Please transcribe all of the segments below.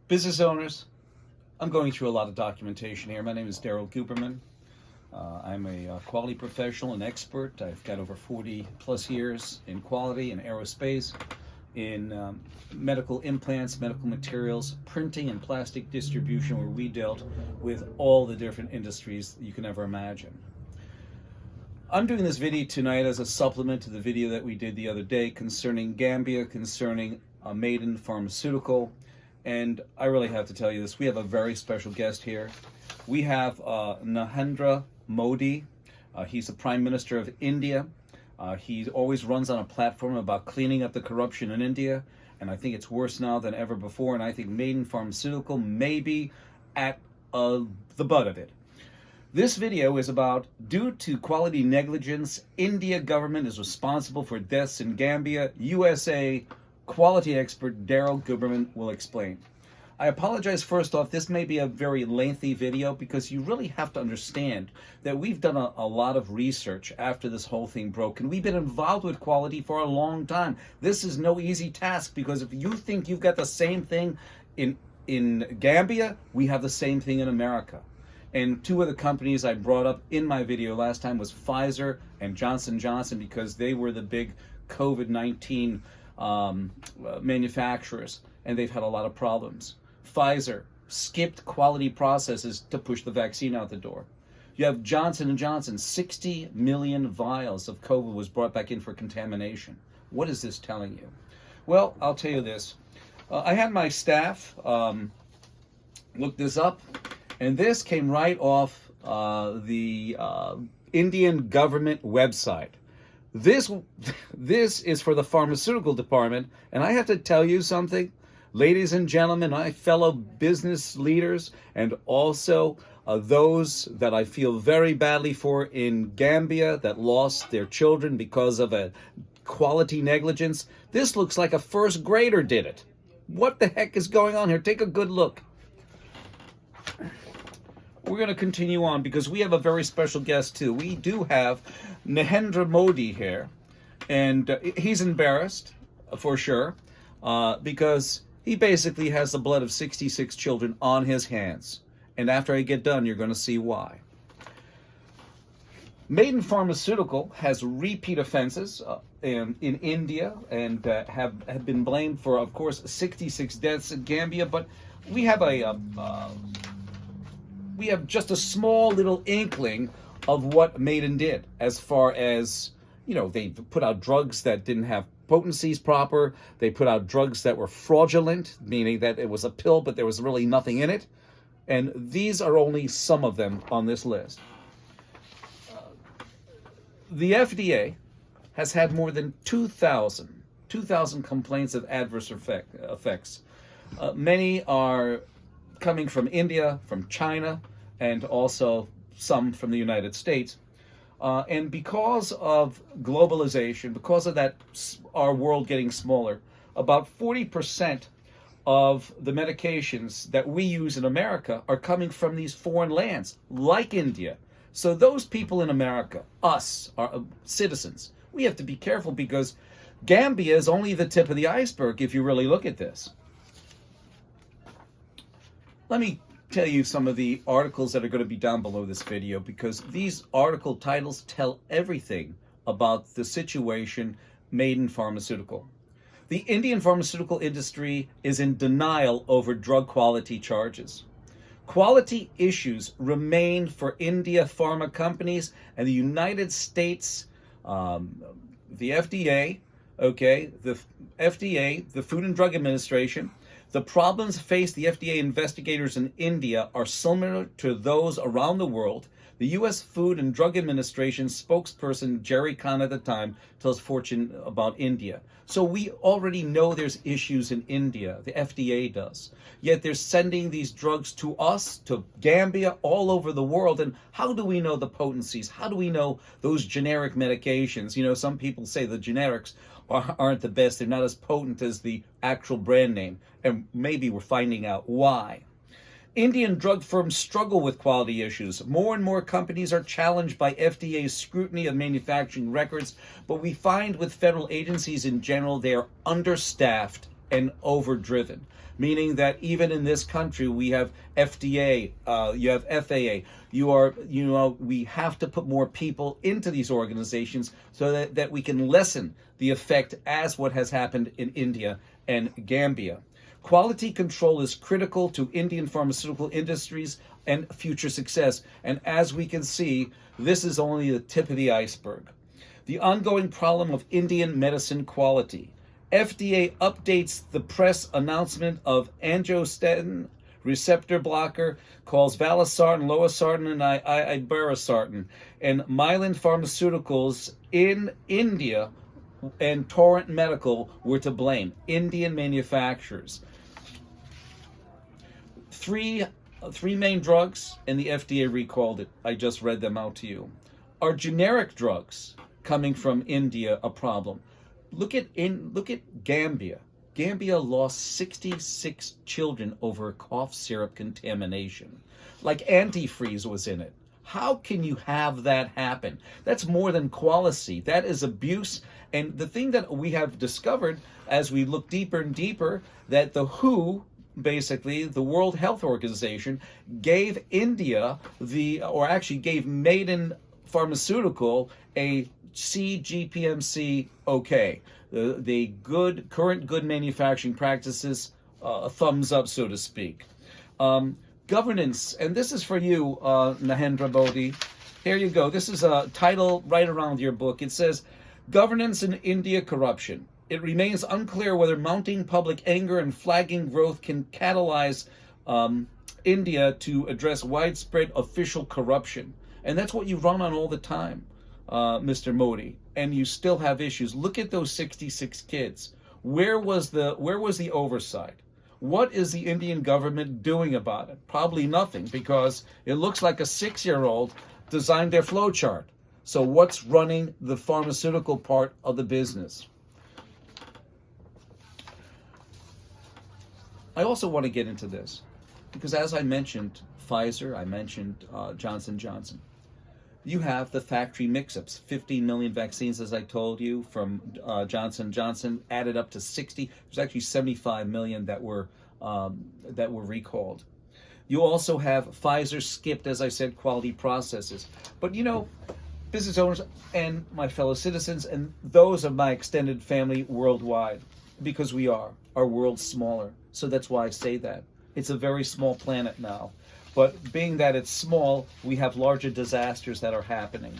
Business owners, I'm going through a lot of documentation here. My name is Daryl Guberman. I'm a quality professional and expert. I've got over 40 plus years in quality and aerospace, in medical implants, medical materials, printing, and plastic distribution, where we dealt with all the different industries you can ever imagine. I'm doing this video tonight as a supplement to the video that we did the other day concerning Gambia, concerning Maiden Pharmaceutical. And I really have to tell you this. We have a very special guest here. We have Narendra Modi. He's the Prime Minister of India. He always runs on a platform about cleaning up the corruption in India. And I think it's worse now than ever before. And I think Maiden Pharmaceutical may be at the butt of it. This video is about, due to quality negligence, India government is responsible for deaths in Gambia-USA. Quality expert Daryl Guberman will explain. I apologize first off, this may be a very lengthy video because you really have to understand that we've done a lot of research after this whole thing broke, and we've been involved with quality for a long time. This is no easy task, because if you think you've got the same thing in Gambia, we have the same thing in America. And two of the companies I brought up in my video last time was Pfizer and Johnson & Johnson, because they were the big COVID-19 manufacturers, and they've had a lot of problems. Pfizer skipped quality processes to push the vaccine out the door. You have Johnson & Johnson, 60 million vials of COVID was brought back in for contamination. What is this telling you? Well, I'll tell you this. I had my staff look this up, and this came right off the Indian government website. This is for the pharmaceutical department, and I have to tell you something, ladies and gentlemen, my fellow business leaders, and also those that I feel very badly for in Gambia that lost their children because of a quality negligence. This looks like a first grader did it. What the heck is going on here? Take a good look. We're going to continue on because we have a very special guest too. We do have Narendra Modi here, and he's embarrassed for sure because he basically has the blood of 66 children on his hands. And after I get done, you're going to see why. Maiden Pharmaceutical has repeat offenses in India and have been blamed for, of course, 66 deaths in Gambia. But we have just a small little inkling of what Maiden did, as far as, you know, they put out drugs that didn't have potencies proper. They put out drugs that were fraudulent, meaning that it was a pill, but there was really nothing in it. And these are only some of them on this list. The FDA has had more than 2,000 complaints of adverse effects. Many are coming from India, from China, and also some from the United States. And because of globalization, because of that, our world getting smaller, about 40% of the medications that we use in America are coming from these foreign lands, like India. So those people in America, us, our citizens, we have to be careful, because Gambia is only the tip of the iceberg if you really look at this. Let me tell you some of the articles that are going to be down below this video, because these article titles tell everything about the situation Maiden Pharmaceutical. The Indian pharmaceutical industry is in denial over drug quality charges. Quality issues remain for India pharma companies and the United States, the FDA, the FDA, the Food and Drug Administration. The problems faced the FDA investigators in India are similar to those around the world. The U.S. Food and Drug Administration spokesperson Jerry Khan at the time tells Fortune about India. So we already know there's issues in India. The FDA does. Yet they're sending these drugs to us, to Gambia, all over the world. And how do we know the potencies? How do we know those generic medications? You know, some people say the generics aren't the best. They're not as potent as the actual brand name. And maybe we're finding out why. Indian drug firms struggle with quality issues. More and more companies are challenged by FDA's scrutiny of manufacturing records, but we find with federal agencies in general, they are understaffed and overdriven, meaning that even in this country we have FDA, you have FAA, we have to put more people into these organizations so that we can lessen the effect as what has happened in India and Gambia. Quality control is critical to Indian pharmaceutical industries and future success. And as we can see, this is only the tip of the iceberg. The ongoing problem of Indian medicine quality. FDA updates the press announcement of angiotensin receptor blocker, calls valsartan, losartan, and iberosartan, and Maiden Pharmaceuticals in India and Torrent Medical were to blame. Indian manufacturers. Three main drugs, and the FDA recalled it. I just read them out to you. Are generic drugs coming from India a problem? Look at Gambia. Gambia lost 66 children over cough syrup contamination. Like antifreeze was in it. How can you have that happen? That's more than quality. That is abuse. And the thing that we have discovered as we look deeper and deeper, that the WHO, basically the World Health Organization, gave India gave Maiden Pharmaceutical a CGPMC okay. The current good manufacturing practices, a thumbs up, so to speak. Governance, and this is for you, Narendra Modi. Here you go. This is a title right around your book. It says, Governance in India Corruption. It remains unclear whether mounting public anger and flagging growth can catalyze India to address widespread official corruption. And that's what you run on all the time, Mr. Modi. And you still have issues. Look at those 66 kids. Where was the oversight? What is the Indian government doing about it? Probably nothing, because it looks like a 6-year-old designed their flowchart. So what's running the pharmaceutical part of the business? I also want to get into this, because as I mentioned Pfizer, I mentioned Johnson & Johnson. You have the factory mix-ups, 15 million vaccines, as I told you, from Johnson & Johnson, added up to 60. There's actually 75 million that were recalled. You also have Pfizer skipped, as I said, quality processes. But business owners and my fellow citizens and those of my extended family worldwide, because our world's smaller. So that's why I say that. It's a very small planet now. But being that it's small, we have larger disasters that are happening.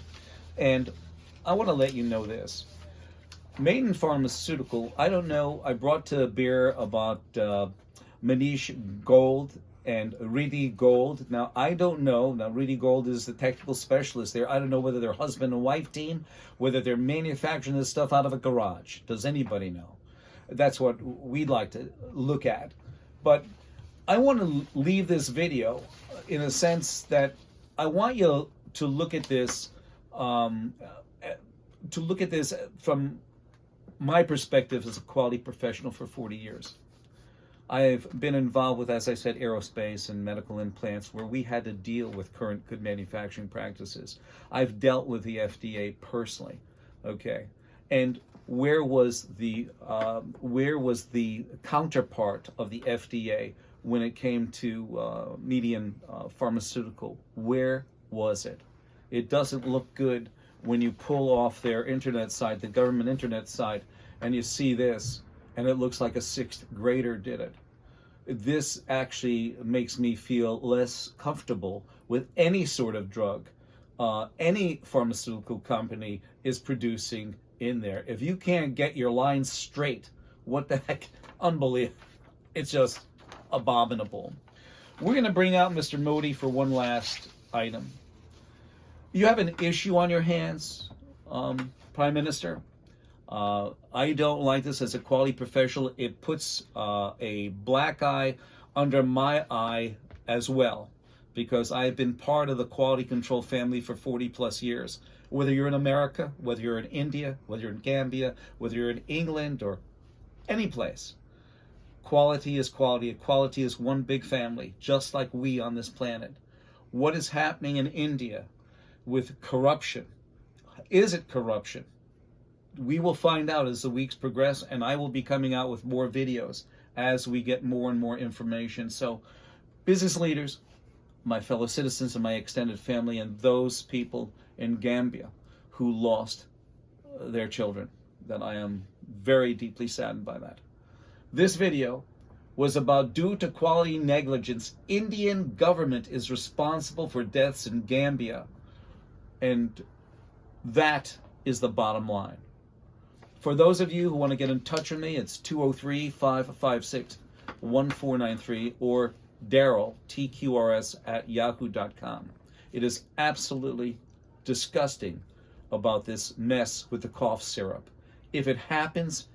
And I want to let you know this. Maiden Pharmaceutical, I don't know, I brought to bear about Manish Gold and Riddhi Gold. Now, I don't know. Now, Riddhi Gold is the technical specialist there. I don't know whether they're husband and wife team, whether they're manufacturing this stuff out of a garage. Does anybody know? That's what we'd like to look at. But I want to leave this video in a sense that I want you to look at this, from my perspective as a quality professional for 40 years. I've been involved with, as I said, aerospace and medical implants, where we had to deal with current good manufacturing practices. I've dealt with the FDA personally, okay? And where was the counterpart of the FDA when it came to Maiden Pharmaceutical? Where was it? It doesn't look good when you pull off their internet site, the government internet site, and you see this, and it looks like a 6th grader did it. This actually makes me feel less comfortable with any sort of drug any pharmaceutical company is producing in there. If you can't get your lines straight, what the heck? Unbelievable. It's just abominable. We're going to bring out Mr. Modi for one last item. You have an issue on your hands, Prime Minister. I don't like this as a quality professional. It puts a black eye under my eye as well, because I've been part of the quality control family for 40 plus years. Whether you're in America, whether you're in India, whether you're in Gambia, whether you're in England or any place, quality is quality. Quality is one big family, just like we on this planet. What is happening in India with corruption? Is it corruption? we will find out as the weeks progress, and I will be coming out with more videos as we get more and more information. So business leaders, my fellow citizens and my extended family, and those people in Gambia who lost their children, that I am very deeply saddened by that. This video was about, due to quality negligence, Indian government is responsible for deaths in Gambia. And that is the bottom line. For those of you who want to get in touch with me, it's 203-556-1493 or Daryl, TQRS, @yahoo.com. It is absolutely disgusting about this mess with the cough syrup. If it happens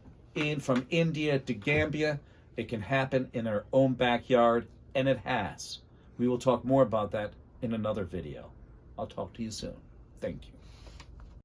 from India to Gambia, it can happen in our own backyard, and it has. We will talk more about that in another video. I'll talk to you soon. Thank you.